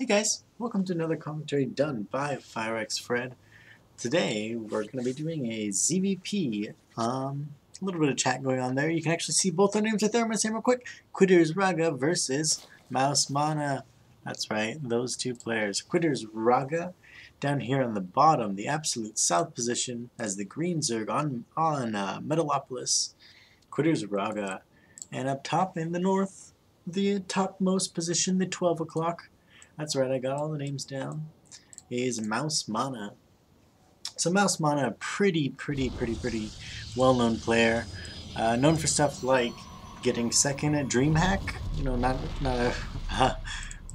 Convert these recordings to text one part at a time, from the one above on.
Hey guys, welcome to another commentary done by Firexfred. Today we're going to be doing a ZVP. A little bit of chat going on there. You can actually see both their names right there. I'm going to say them real quick. QuittersRaga versus MouzMana. That's right, those two players. QuittersRaga down here on the bottom, the absolute south position as the green Zerg on Metalopolis. QuittersRaga. And up top in the north, the topmost position, the 12 o'clock. That's right, I got all the names down. Is MouzMana. So MouzMana, a pretty well-known player, known for stuff like getting second at DreamHack. You know, not a.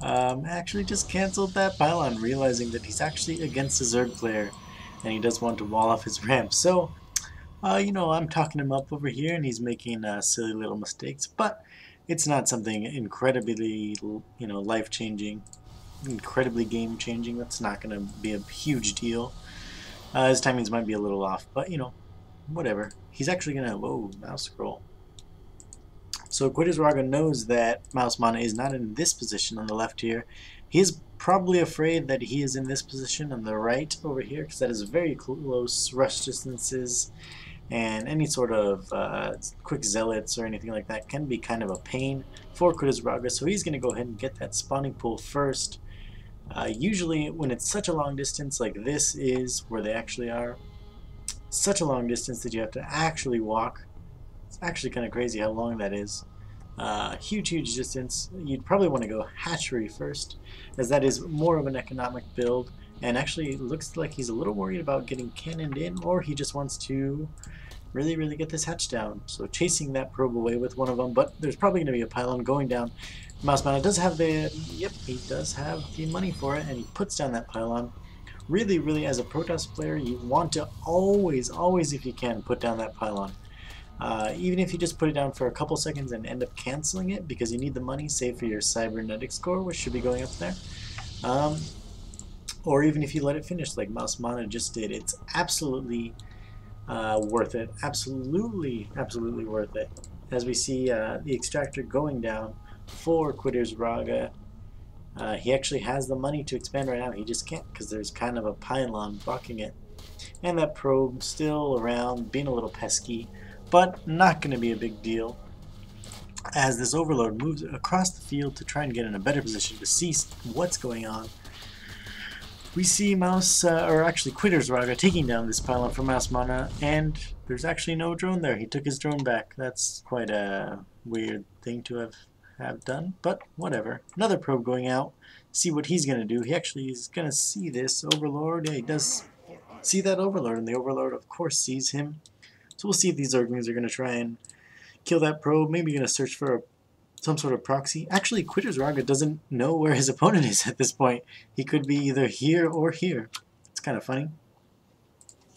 Actually, just canceled that pylon, realizing that he's actually against a Zerg player, and he does want to wall off his ramp. So, you know, I'm talking him up over here, and he's making silly little mistakes, but it's not something incredibly, you know, life-changing. Incredibly game-changing. That's not going to be a huge deal. His timings might be a little off, but you know, whatever. He's actually going to... Whoa, mouse scroll. So QuittersRaga knows that MouzMana is not in this position on the left here. He is probably afraid that he is in this position on the right over here, because that is very close rush distances, and any sort of quick zealots or anything like that can be kind of a pain for QuittersRaga. So he's going to go ahead and get that spawning pool first. Usually when it's such a long distance like this is where they actually are, such a long distance that you have to actually walk. It's actually kind of crazy how long that is. Huge distance. You'd probably want to go hatchery first, as that is more of an economic build, and actually it looks like he's a little worried about getting cannoned in, or he just wants to really get this hatch down. So chasing that probe away with one of them, but there's probably going to be a pylon going down. MouzMana does have the, yep, he does have the money for it, and he puts down that pylon. Really, as a Protoss player, you want to always, if you can, put down that pylon. Even if you just put it down for a couple seconds and end up canceling it because you need the money, save for your cybernetic score, which should be going up there. Or even if you let it finish like MouzMana just did, it's absolutely worth it. Absolutely worth it. As we see the extractor going down for QuittersRaga. He actually has the money to expand right now. He just can't because there's kind of a pylon blocking it. And that probe still around, being a little pesky, but not going to be a big deal as this overlord moves across the field to try and get in a better position to see what's going on. We see QuittersRaga taking down this pylon for MouzMana, and there's actually no drone there. He took his drone back. That's quite a weird thing to have done, but whatever. Another probe going out, see what he's going to do. He actually is going to see this overlord. Yeah, he does see that overlord, and the overlord of course sees him. So we'll see if these Zerglings are going to try and kill that probe. Maybe going to search for some sort of proxy. Actually, QuittersRaga doesn't know where his opponent is at this point. He could be either here or here. It's kind of funny.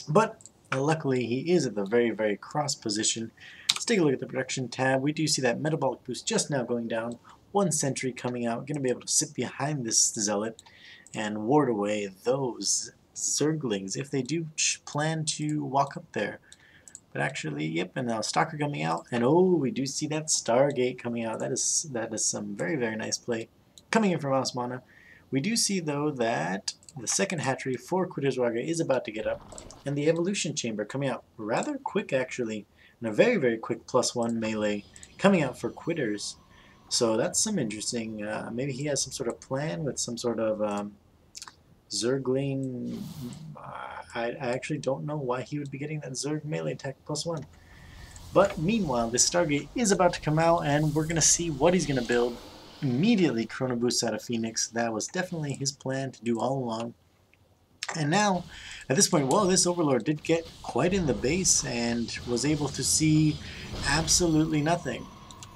But luckily, he is at the very cross position. Let's take a look at the production tab. We do see that metabolic boost just now going down. One sentry coming out. Going to be able to sit behind this zealot and ward away those Zerglings if they do plan to walk up there. But actually, yep, and now Stalker coming out, and oh, we do see that Stargate coming out. That is some very nice play coming in from MouzMana. We do see though that the second hatchery for QuittersRaga is about to get up, and the evolution chamber coming out rather quick actually, and a very quick +1 melee coming out for Quitters. So that's some interesting. Maybe he has some sort of plan with some sort of Zergling. I actually don't know why he would be getting that Zerg melee attack +1. But meanwhile, this Stargate is about to come out, and we're going to see what he's going to build. Immediately Chrono Boosts out of Phoenix. That was definitely his plan to do all along. And now, at this point, well, this Overlord did get quite in the base and was able to see absolutely nothing.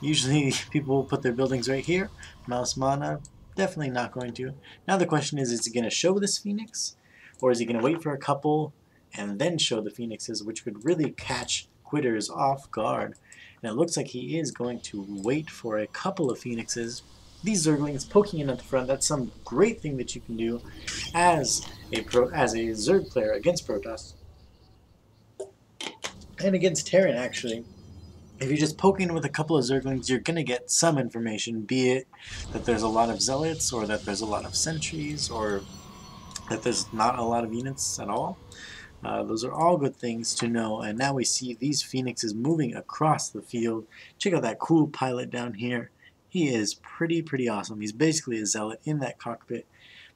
Usually people will put their buildings right here. MouzMana, definitely not going to. Now the question is he going to show this Phoenix? Or is he going to wait for a couple and then show the Phoenixes, which could really catch Quitters off guard? And it looks like he is going to wait for a couple of Phoenixes. These Zerglings poking in at the front, that's some great thing that you can do as a Zerg player against Protoss. And against Terran, actually. if you're just poking with a couple of Zerglings, you're going to get some information, be it that there's a lot of Zealots, or that there's a lot of Sentries, or that there's not a lot of units at all. Those are all good things to know, and now we see these Phoenixes moving across the field. Check out that cool pilot down here. He is pretty awesome. He's basically a Zealot in that cockpit,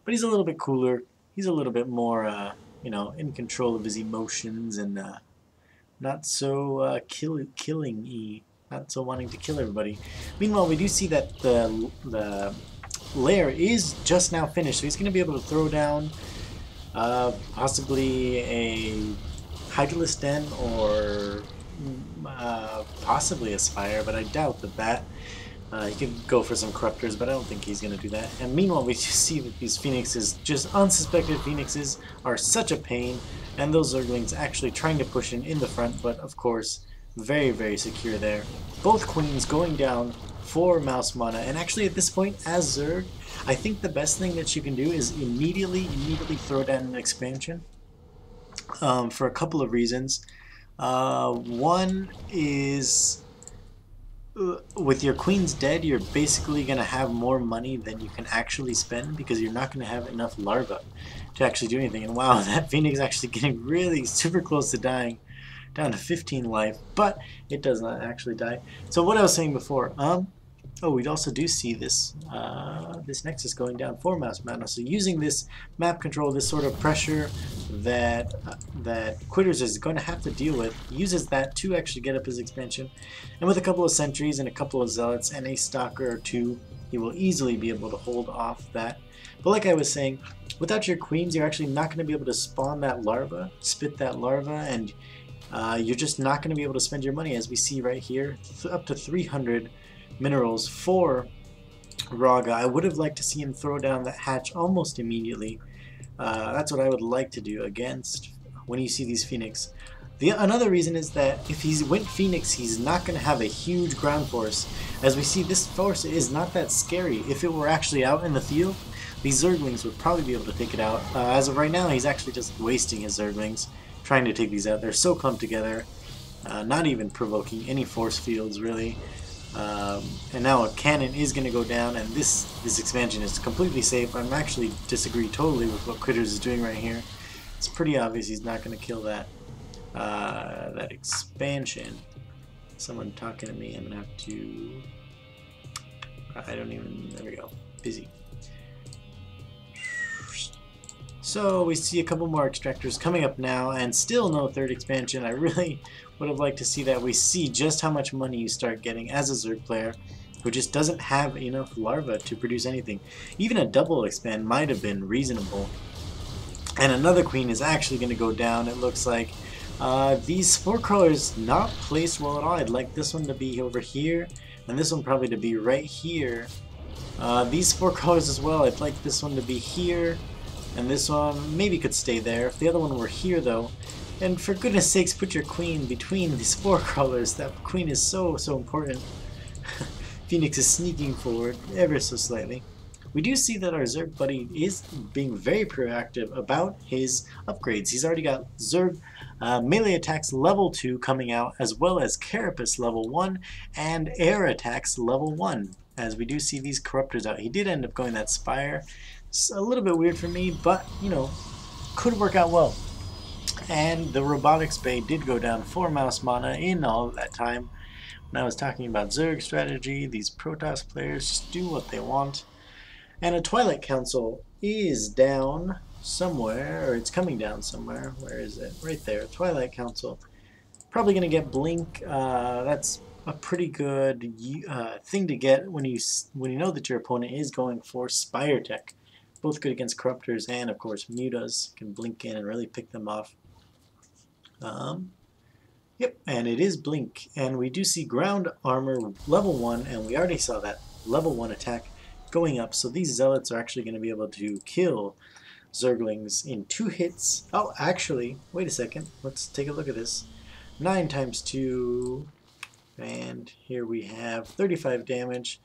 but he's a little bit cooler. He's a little bit more, you know, in control of his emotions and not so killing-y, not so wanting to kill everybody. Meanwhile, we do see that the lair is just now finished, so he's going to be able to throw down possibly a Hydralisk Den or possibly a Spire, but I doubt that. He could go for some Corruptors, but I don't think he's going to do that. And meanwhile, we just see that these Phoenixes, just unsuspected Phoenixes, are such a pain, and those Zerglings actually trying to push in the front, but of course, very secure there. Both Queens going down for MouzMana, and actually at this point, as Zerg, I think the best thing that you can do is immediately throw down an expansion for a couple of reasons. One is with your queens dead, you're basically going to have more money than you can actually spend because you're not going to have enough larvae to actually do anything. And wow, that Phoenix is actually getting really super close to dying, down to 15 life, but it does not actually die. So what I was saying before, oh, we also do see this this Nexus going down for MouzMana. So using this map control, this sort of pressure that that Quitters is going to have to deal with, uses that to actually get up his expansion. And with a couple of sentries and a couple of zealots and a stalker or two, he will easily be able to hold off that. But like I was saying, without your queens, you're actually not going to be able to spawn that larva, spit that larva, and you're just not going to be able to spend your money, as we see right here, up to 300 minerals for Raga. I would have liked to see him throw down that hatch almost immediately. That's what I would like to do against when you see these Phoenix. Another reason is that if he went Phoenix, he's not going to have a huge ground force. As we see, this force is not that scary. If it were actually out in the field, these Zerglings would probably be able to take it out. As of right now, he's actually just wasting his Zerglings trying to take these out. They're so clumped together, not even provoking any force fields really. And now a cannon is going to go down, and this expansion is completely safe. I'm actually disagree totally with what Quitters is doing right here. It's pretty obvious he's not going to kill that that expansion. Someone talking to me. I'm going to have to... I don't even... There we go. Busy. So we see a couple more extractors coming up now, and still no third expansion. I really would have liked to see that. We see just how much money you start getting as a Zerg player who just doesn't have enough larvae to produce anything. Even a double expand might have been reasonable. And another queen is actually going to go down, it looks like. These spore crawlers not placed well at all. I'd like this one to be over here, and this one probably to be right here. These spore crawlers as well, I'd like this one to be here, and this one maybe could stay there. If the other one were here though, and for goodness sakes, put your queen between the spore crawlers. That queen is so important. Phoenix is sneaking forward ever so slightly. We do see that our Zerg buddy is being very proactive about his upgrades. He's already got Zerg melee attacks level 2 coming out, as well as Carapace level 1 and air attacks level 1. As we do see these Corruptors out. He did end up going that Spire. It's a little bit weird for me, but, you know, could work out well. And the Robotics Bay did go down for MouzMana in all of that time. When I was talking about Zerg strategy, these Protoss players just do what they want. And a Twilight Council is down somewhere, or it's coming down somewhere. Where is it? Right there. Twilight Council. Probably going to get Blink. That's a pretty good thing to get when you know that your opponent is going for Spire Tech. Both good against Corruptors, and of course Mutas can blink in and really pick them off. Yep, and it is Blink, and we do see ground armor level 1, and we already saw that level 1 attack going up, so these Zealots are actually going to be able to kill Zerglings in 2 hits. Oh, actually, wait a second, let's take a look at this. 9 times 2, and here we have 35 damage,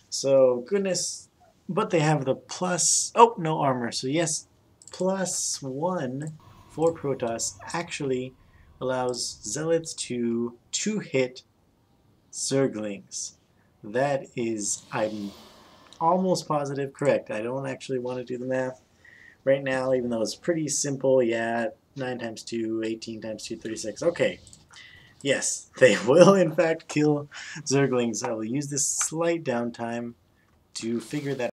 so goodness, but they have the plus, oh, no armor, so yes, +1 for Protoss actually allows Zealots to 2-hit Zerglings. That is, I'm almost positive, correct. I don't actually want to do the math right now, even though it's pretty simple. Yeah, 9 times 2, 18 times 2, 36. Okay. Yes, they will in fact kill Zerglings. I will use this slight downtime to figure that